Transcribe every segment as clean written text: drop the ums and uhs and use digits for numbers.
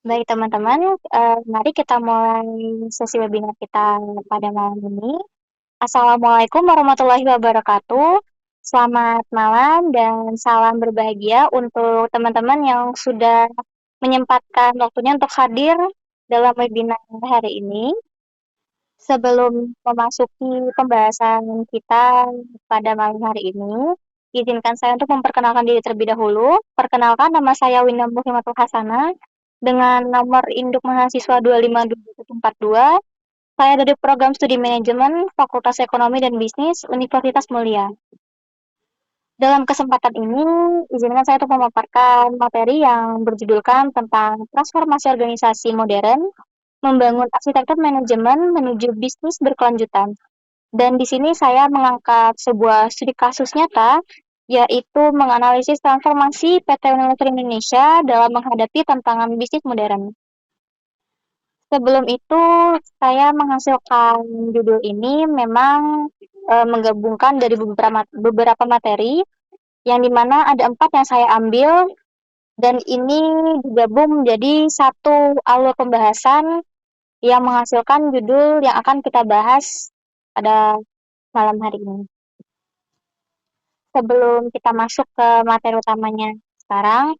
Baik teman-teman, mari kita mulai sesi webinar kita pada malam ini. Assalamualaikum warahmatullahi wabarakatuh. Selamat malam dan salam berbahagia untuk teman-teman yang sudah menyempatkan waktunya untuk hadir dalam webinar hari ini. Sebelum memasuki pembahasan kita pada malam hari ini, izinkan saya untuk memperkenalkan diri terlebih dahulu. Perkenalkan, nama saya Winda Muhimmatul Hasanah dengan nomor induk mahasiswa 2524142. Saya dari program studi manajemen Fakultas Ekonomi dan Bisnis Universitas Mulia. Dalam kesempatan ini, izinkan saya untuk memaparkan materi yang berjudulkan tentang transformasi organisasi modern, membangun arsitektur manajemen menuju bisnis berkelanjutan. Dan di sini saya mengangkat sebuah studi kasus nyata, yaitu menganalisis transformasi PT Unilever Indonesia dalam menghadapi tantangan bisnis modern. Sebelum itu, saya menghasilkan judul ini memang menggabungkan dari beberapa materi, yang dimana ada 4 yang saya ambil, dan ini digabung menjadi satu alur pembahasan yang menghasilkan judul yang akan kita bahas pada malam hari ini. Sebelum kita masuk ke materi utamanya sekarang,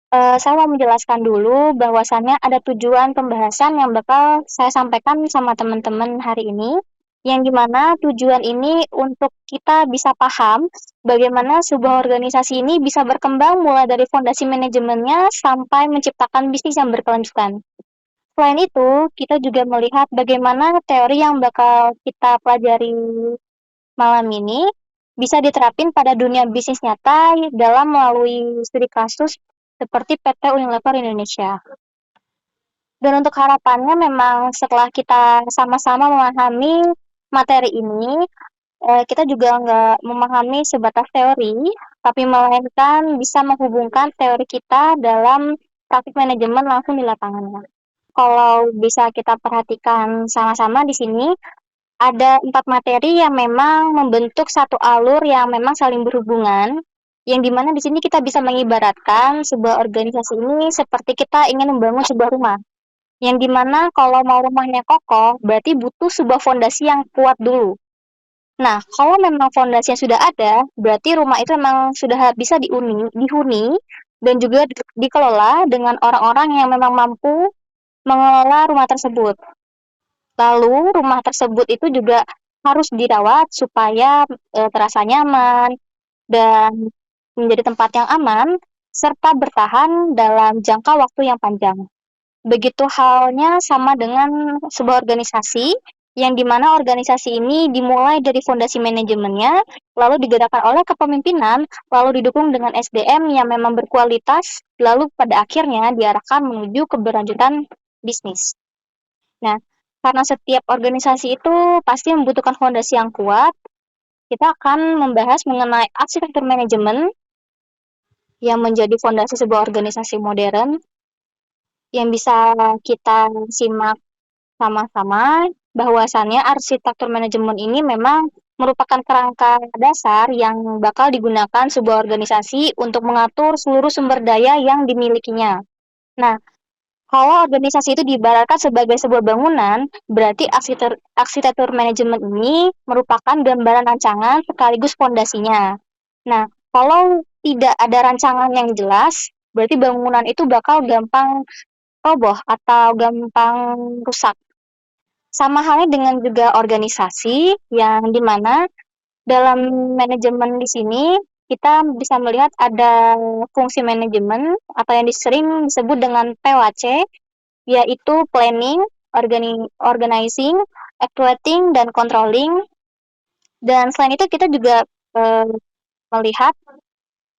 saya mau menjelaskan dulu bahwasannya ada tujuan pembahasan yang bakal saya sampaikan sama teman-teman hari ini, yang dimana tujuan ini untuk kita bisa paham bagaimana sebuah organisasi ini bisa berkembang mulai dari fondasi manajemennya sampai menciptakan bisnis yang berkelanjutan. Selain itu, kita juga melihat bagaimana teori yang bakal kita pelajari malam ini bisa diterapin pada dunia bisnis nyata dalam melalui studi kasus seperti PT Unilever Indonesia. Dan untuk harapannya memang setelah kita sama-sama memahami materi ini, kita juga nggak memahami sebatas teori, tapi melainkan bisa menghubungkan teori kita dalam praktik manajemen langsung di lapangannya. Kalau bisa kita perhatikan sama-sama di sini, ada 4 materi yang memang membentuk satu alur yang memang saling berhubungan, yang dimana di sini kita bisa mengibaratkan sebuah organisasi ini seperti kita ingin membangun sebuah rumah. Yang dimana kalau mau rumahnya kokoh, berarti butuh sebuah fondasi yang kuat dulu. Nah, kalau memang fondasinya sudah ada, berarti rumah itu memang sudah bisa dihuni dan juga dikelola dengan orang-orang yang memang mampu mengelola rumah tersebut. Lalu rumah tersebut itu juga harus dirawat supaya terasa nyaman dan menjadi tempat yang aman serta bertahan dalam jangka waktu yang panjang. Begitu halnya sama dengan sebuah organisasi yang dimana organisasi ini dimulai dari fondasi manajemennya, lalu digerakkan oleh kepemimpinan, lalu didukung dengan SDM yang memang berkualitas, lalu pada akhirnya diarahkan menuju keberlanjutan bisnis. Nah, karena setiap organisasi itu pasti membutuhkan fondasi yang kuat, kita akan membahas mengenai arsitektur manajemen yang menjadi fondasi sebuah organisasi modern yang bisa kita simak sama-sama bahwasannya arsitektur manajemen ini memang merupakan kerangka dasar yang bakal digunakan sebuah organisasi untuk mengatur seluruh sumber daya yang dimilikinya. Nah, kalau organisasi itu diibaratkan sebagai sebuah bangunan, berarti arsitektur manajemen ini merupakan gambaran rancangan sekaligus fondasinya. Nah, kalau tidak ada rancangan yang jelas, berarti bangunan itu bakal gampang roboh atau gampang rusak. Sama halnya dengan juga organisasi yang dimana dalam manajemen di sini kita bisa melihat ada fungsi manajemen atau yang sering disebut dengan PWC, yaitu planning, organizing, actuating, dan controlling. Dan selain itu kita juga melihat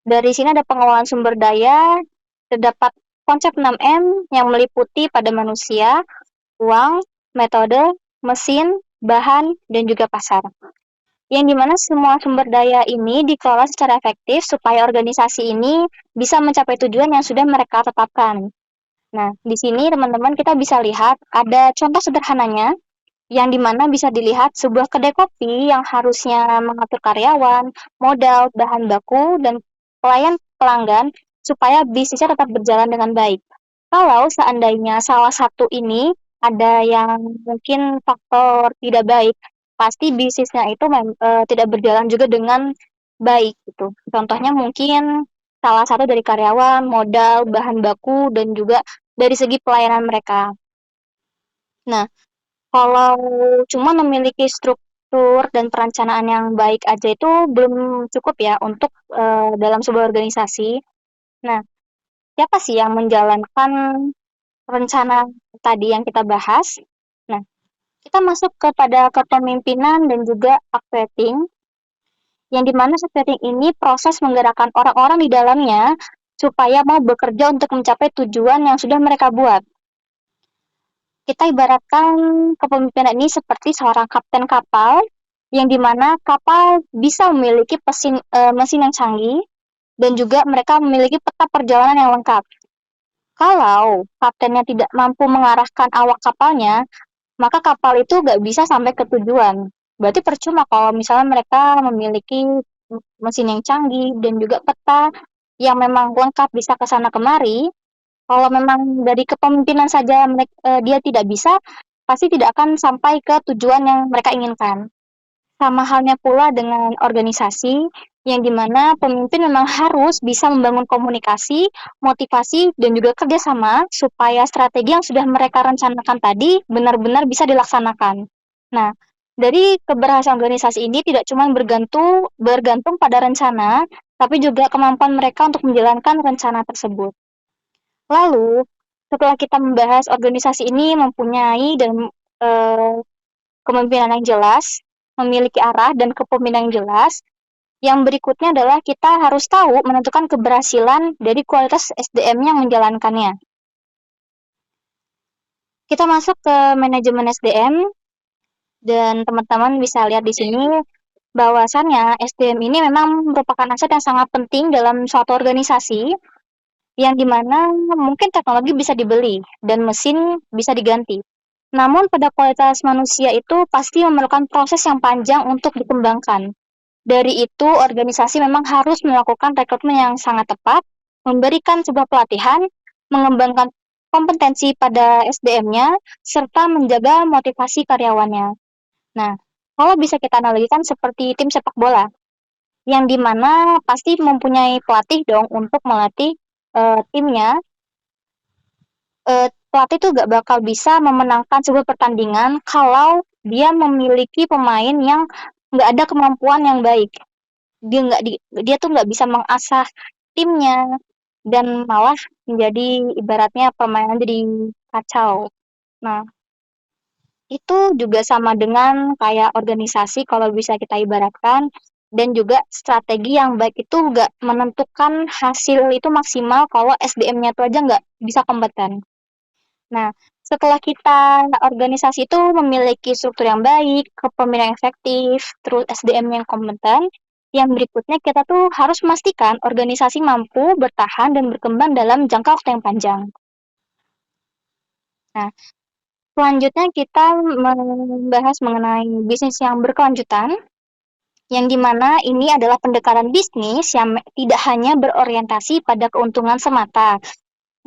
dari sini ada pengelolaan sumber daya, terdapat konsep 6M yang meliputi pada manusia, uang, metode, mesin, bahan, dan juga pasar. Yang dimana semua sumber daya ini dikelola secara efektif supaya organisasi ini bisa mencapai tujuan yang sudah mereka tetapkan. Nah, di sini teman-teman kita bisa lihat ada contoh sederhananya, yang dimana bisa dilihat sebuah kedai kopi yang harusnya mengatur karyawan, modal, bahan baku, dan pelayan pelanggan supaya bisnisnya tetap berjalan dengan baik. Kalau seandainya salah satu ini ada yang mungkin faktor tidak baik, pasti bisnisnya itu tidak berjalan juga dengan baik gitu. Contohnya mungkin salah satu dari karyawan, modal, bahan baku, dan juga dari segi pelayanan mereka. Nah, kalau cuma memiliki struktur dan perencanaan yang baik aja itu belum cukup ya untuk dalam sebuah organisasi. Nah, siapa sih yang menjalankan rencana tadi yang kita bahas? Nah, kita masuk kepada kepemimpinan dan juga updating, yang dimana updating ini proses menggerakkan orang-orang di dalamnya supaya mau bekerja untuk mencapai tujuan yang sudah mereka buat. Kita ibaratkan kepemimpinan ini seperti seorang kapten kapal, yang dimana kapal bisa memiliki mesin yang canggih, dan juga mereka memiliki peta perjalanan yang lengkap. Kalau kaptennya tidak mampu mengarahkan awak kapalnya, maka kapal itu nggak bisa sampai ke tujuan. Berarti percuma kalau misalnya mereka memiliki mesin yang canggih dan juga peta yang memang lengkap bisa ke sana kemari. Kalau memang dari kepemimpinan saja dia tidak bisa, pasti tidak akan sampai ke tujuan yang mereka inginkan. Sama halnya pula dengan organisasi, yang dimana pemimpin memang harus bisa membangun komunikasi, motivasi, dan juga kerjasama supaya strategi yang sudah mereka rencanakan tadi benar-benar bisa dilaksanakan. Nah, dari keberhasilan organisasi ini tidak cuma bergantung pada rencana, tapi juga kemampuan mereka untuk menjalankan rencana tersebut. Lalu, setelah kita membahas organisasi ini mempunyai dan eh, kepemimpinan yang jelas, memiliki arah dan kepemimpinan yang jelas. Yang berikutnya adalah kita harus tahu menentukan keberhasilan dari kualitas SDM yang menjalankannya. Kita masuk ke manajemen SDM, dan teman-teman bisa lihat di sini bahwasannya SDM ini memang merupakan aset yang sangat penting dalam suatu organisasi, yang dimana mungkin teknologi bisa dibeli dan mesin bisa diganti. Namun pada kualitas manusia itu pasti memerlukan proses yang panjang untuk dikembangkan. Dari itu, organisasi memang harus melakukan rekrutmen yang sangat tepat, memberikan sebuah pelatihan, mengembangkan kompetensi pada SDM-nya, serta menjaga motivasi karyawannya. Nah, kalau bisa kita analogikan seperti tim sepak bola, yang dimana pasti mempunyai pelatih dong untuk melatih timnya. Pelatih itu gak bakal bisa memenangkan sebuah pertandingan kalau dia memiliki pemain yang nggak ada kemampuan yang baik. Dia tuh nggak bisa mengasah timnya, dan malah menjadi ibaratnya permainan jadi kacau. Nah, itu juga sama dengan kayak organisasi kalau bisa kita ibaratkan, dan juga strategi yang baik itu nggak menentukan hasil itu maksimal kalau SDM-nya itu aja nggak bisa kompeten. Nah, setelah kita organisasi itu memiliki struktur yang baik, kepemimpinan yang efektif, terus SDM yang kompeten, yang berikutnya kita tuh harus memastikan organisasi mampu bertahan dan berkembang dalam jangka waktu yang panjang. Nah, selanjutnya kita membahas mengenai bisnis yang berkelanjutan, yang dimana ini adalah pendekatan bisnis yang tidak hanya berorientasi pada keuntungan semata.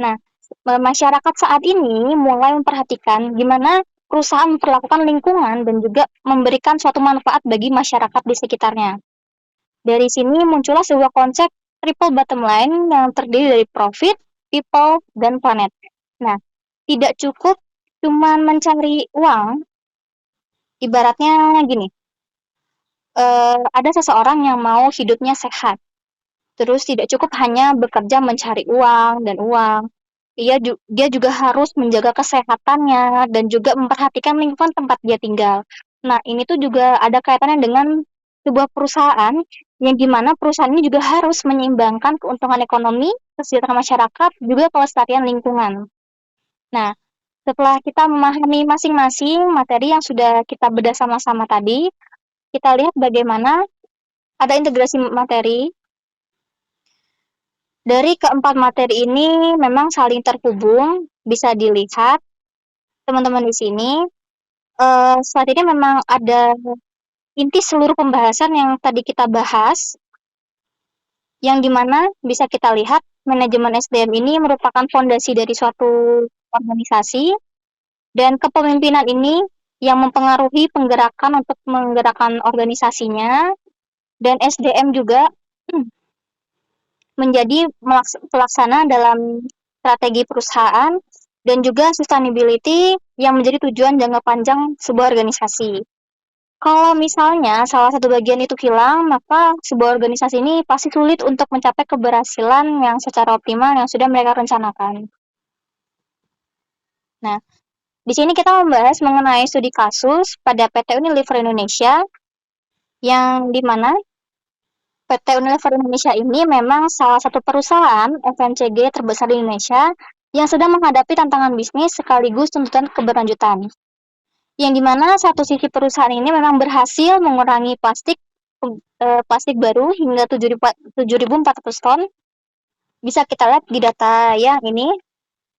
Nah, masyarakat saat ini mulai memperhatikan gimana perusahaan memperlakukan lingkungan dan juga memberikan suatu manfaat bagi masyarakat di sekitarnya. Dari sini muncullah sebuah konsep triple bottom line yang terdiri dari profit, people, dan planet. Nah, tidak cukup cuma mencari uang, ibaratnya gini, ada seseorang yang mau hidupnya sehat, terus tidak cukup hanya bekerja mencari uang dan uang. Dia juga harus menjaga kesehatannya dan juga memperhatikan lingkungan tempat dia tinggal. Nah, ini tuh juga ada kaitannya dengan sebuah perusahaan, yang dimana perusahaan ini juga harus menyeimbangkan keuntungan ekonomi, kesejahteraan masyarakat, juga kelestarian lingkungan. Nah, setelah kita memahami masing-masing materi yang sudah kita bedah sama-sama tadi, kita lihat bagaimana ada integrasi materi. Dari keempat materi ini memang saling terhubung, bisa dilihat teman-teman di sini. Saat ini memang ada inti seluruh pembahasan yang tadi kita bahas, yang dimana bisa kita lihat manajemen SDM ini merupakan fondasi dari suatu organisasi dan kepemimpinan ini yang mempengaruhi penggerakan untuk menggerakkan organisasinya dan SDM juga menjadi pelaksana dalam strategi perusahaan dan juga sustainability yang menjadi tujuan jangka panjang sebuah organisasi. Kalau misalnya salah satu bagian itu hilang, maka sebuah organisasi ini pasti sulit untuk mencapai keberhasilan yang secara optimal yang sudah mereka rencanakan. Nah, di sini kita membahas mengenai studi kasus pada PT Unilever Indonesia, yang di mana PT Unilever Indonesia ini memang salah satu perusahaan FMCG terbesar di Indonesia yang sedang menghadapi tantangan bisnis sekaligus tuntutan keberlanjutan. Yang dimana satu sisi perusahaan ini memang berhasil mengurangi plastik baru hingga 7.400 ton. Bisa kita lihat di data yang ini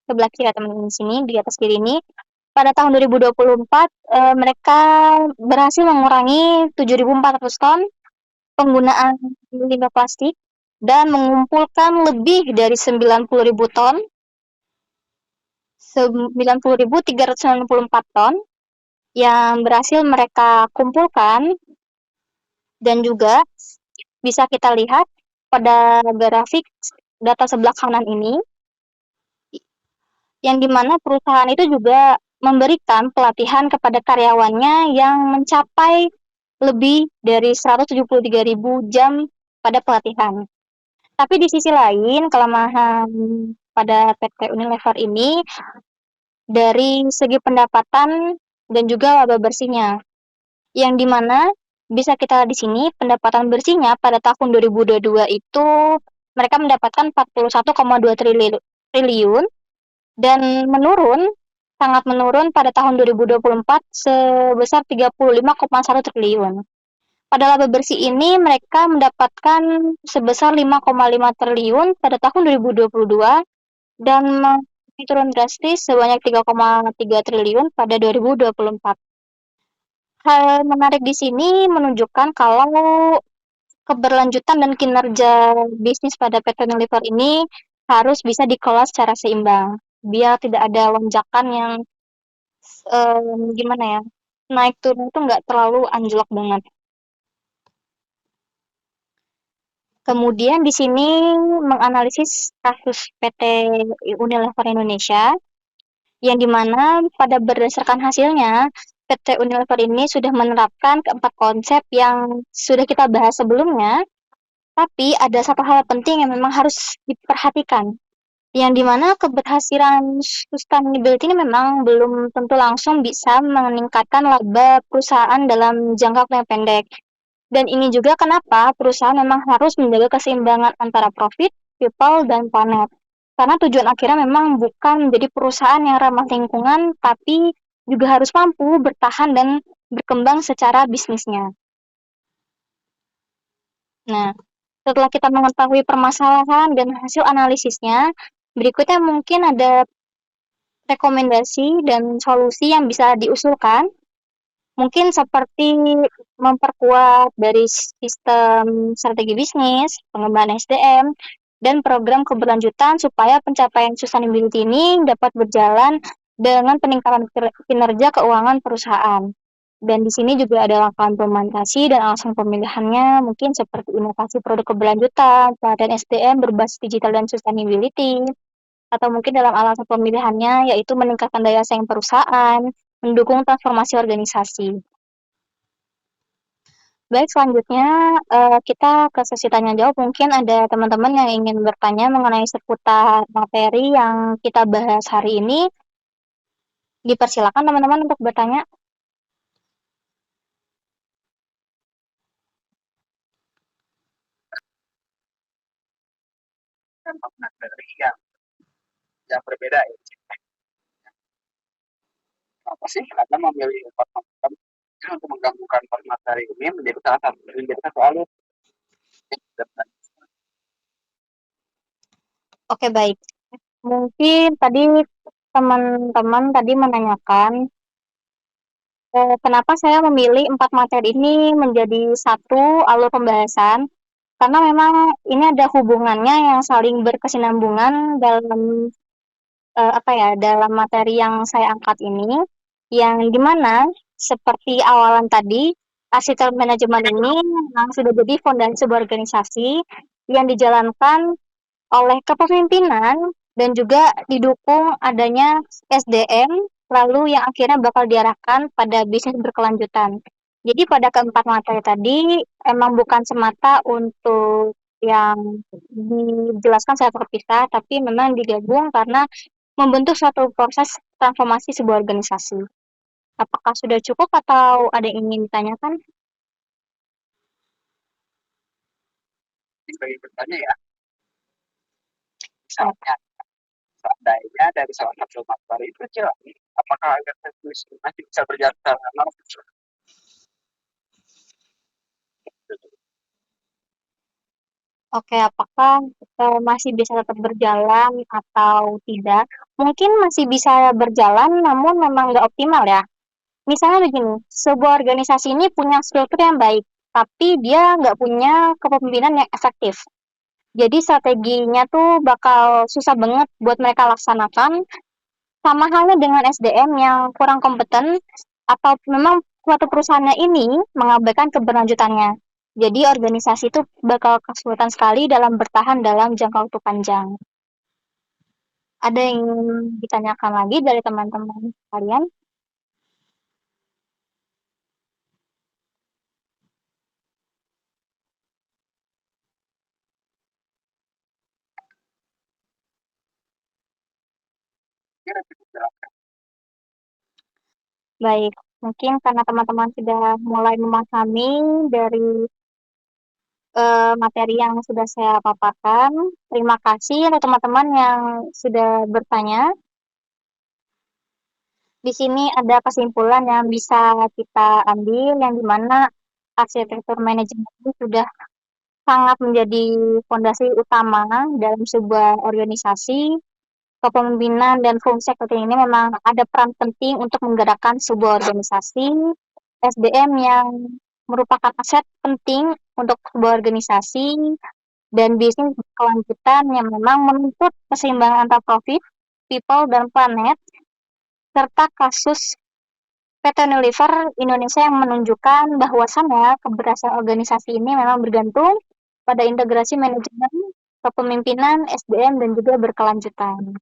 sebelah kiri teman-teman di sini di atas kiri ini. Pada tahun 2024 mereka berhasil mengurangi 7.400 ton penggunaan limbah plastik dan mengumpulkan lebih dari 90.000 ton 90.364 ton yang berhasil mereka kumpulkan. Dan juga bisa kita lihat pada grafik data sebelah kanan ini, yang dimana perusahaan itu juga memberikan pelatihan kepada karyawannya yang mencapai lebih dari 173.000 jam pada pelatihan. Tapi di sisi lain, kelemahan pada PT Unilever ini dari segi pendapatan dan juga laba bersihnya, yang dimana bisa kita di sini pendapatan bersihnya pada tahun 2022 itu mereka mendapatkan 41,2 triliun dan sangat menurun pada tahun 2024 sebesar 35,1 triliun. Pada laba bersih ini mereka mendapatkan sebesar 5,5 triliun pada tahun 2022 dan turun drastis sebanyak 3,3 triliun pada 2024. Hal menarik di sini menunjukkan kalau keberlanjutan dan kinerja bisnis pada PT Unilever ini harus bisa dikelola secara seimbang, biar tidak ada lonjakan yang gimana ya, naik turun itu nggak terlalu anjlok banget. Kemudian di sini menganalisis kasus PT Unilever Indonesia, yang dimana pada berdasarkan hasilnya PT Unilever ini sudah menerapkan keempat konsep yang sudah kita bahas sebelumnya, tapi ada satu hal penting yang memang harus diperhatikan, yang dimana keberhasilan sustainability ini memang belum tentu langsung bisa meningkatkan laba perusahaan dalam jangka yang pendek. Dan ini juga kenapa perusahaan memang harus menjaga keseimbangan antara profit, people, dan planet. Karena tujuan akhirnya memang bukan menjadi perusahaan yang ramah lingkungan, tapi juga harus mampu bertahan dan berkembang secara bisnisnya. Nah, setelah kita mengetahui permasalahan dan hasil analisisnya, berikutnya mungkin ada rekomendasi dan solusi yang bisa diusulkan. Mungkin seperti memperkuat dari sistem strategi bisnis, pengembangan SDM, dan program keberlanjutan supaya pencapaian sustainability ini dapat berjalan dengan peningkatan kinerja keuangan perusahaan. Dan di sini juga ada langkah implementasi dan alasan pemilihannya, mungkin seperti inovasi produk keberlanjutan, pelatihan SDM berbasis digital dan sustainability, atau mungkin dalam alasan pemilihannya yaitu meningkatkan daya saing perusahaan, mendukung transformasi organisasi. Baik, selanjutnya kita ke sesi tanya jawab. Mungkin ada teman-teman yang ingin bertanya mengenai seputar materi yang kita bahas hari ini. Dipersilakan teman-teman untuk bertanya. Materi yang berbeda ya. Apa sih Anda memilih empat materi untuk menggabungkan empat materi ini menjadi satu alur? Oke, baik. Mungkin tadi teman-teman tadi menanyakan kenapa saya memilih empat materi ini menjadi satu alur pembahasan. Karena memang ini ada hubungannya yang saling berkesinambungan dalam apa ya, dalam materi yang saya angkat ini, yang dimana seperti awalan tadi, arsitek manajemen ini memang sudah jadi fondasi sebuah organisasi yang dijalankan oleh kepemimpinan dan juga didukung adanya SDM, lalu yang akhirnya bakal diarahkan pada bisnis berkelanjutan. Jadi pada keempat materi tadi emang bukan semata untuk yang dijelaskan secara terpisah, tapi memang digabung karena membentuk suatu proses transformasi sebuah organisasi. Apakah sudah cukup atau ada yang ingin ditanyakan? Sebagai bertanya ya, misalnya seandainya dari salah satu materi itu jelas, apakah organisasi masih bisa berjalan secara normal? Oke, apakah masih bisa tetap berjalan atau tidak? Mungkin masih bisa berjalan, namun memang nggak optimal ya. Misalnya begini, sebuah organisasi ini punya struktur yang baik, tapi dia nggak punya kepemimpinan yang efektif. Jadi strateginya tuh bakal susah banget buat mereka laksanakan, sama halnya dengan SDM yang kurang kompeten atau memang suatu perusahaannya ini mengabaikan keberlanjutannya. Jadi organisasi itu bakal kesulitan sekali dalam bertahan dalam jangka waktu panjang. Ada yang ingin ditanyakan lagi dari teman-teman kalian? Kira berjalan. Baik, mungkin karena teman-teman sudah mulai memahami dari materi yang sudah saya paparkan. Terima kasih untuk teman-teman yang sudah bertanya. Di sini ada kesimpulan yang bisa kita ambil, yang dimana arsitektur manajemen ini sudah sangat menjadi fondasi utama dalam sebuah organisasi. Kepemimpinan dan fungsi seperti ini memang ada peran penting untuk menggerakkan sebuah organisasi. SDM yang merupakan aset penting untuk sebuah organisasi dan bisnis berkelanjutan yang memang menuntut keseimbangan antara profit, people, dan planet, serta kasus PT Unilever Indonesia yang menunjukkan bahwasannya keberhasilan organisasi ini memang bergantung pada integrasi manajemen, kepemimpinan, SDM, dan juga berkelanjutan.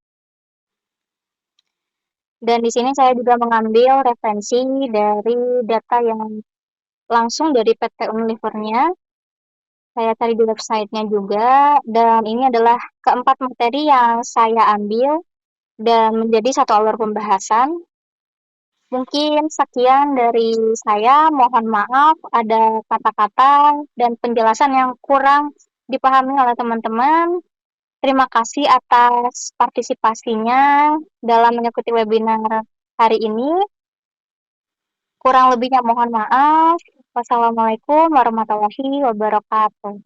Dan di sini saya juga mengambil referensi dari data yang langsung dari PT Unilever-nya. Saya cari di websitenya juga, dan ini adalah keempat materi yang saya ambil dan menjadi satu alur pembahasan. Mungkin sekian dari saya. Mohon maaf ada kata-kata dan penjelasan yang kurang dipahami oleh teman-teman. Terima kasih atas partisipasinya dalam mengikuti webinar hari ini. Kurang lebihnya mohon maaf. Wassalamualaikum warahmatullahi wabarakatuh.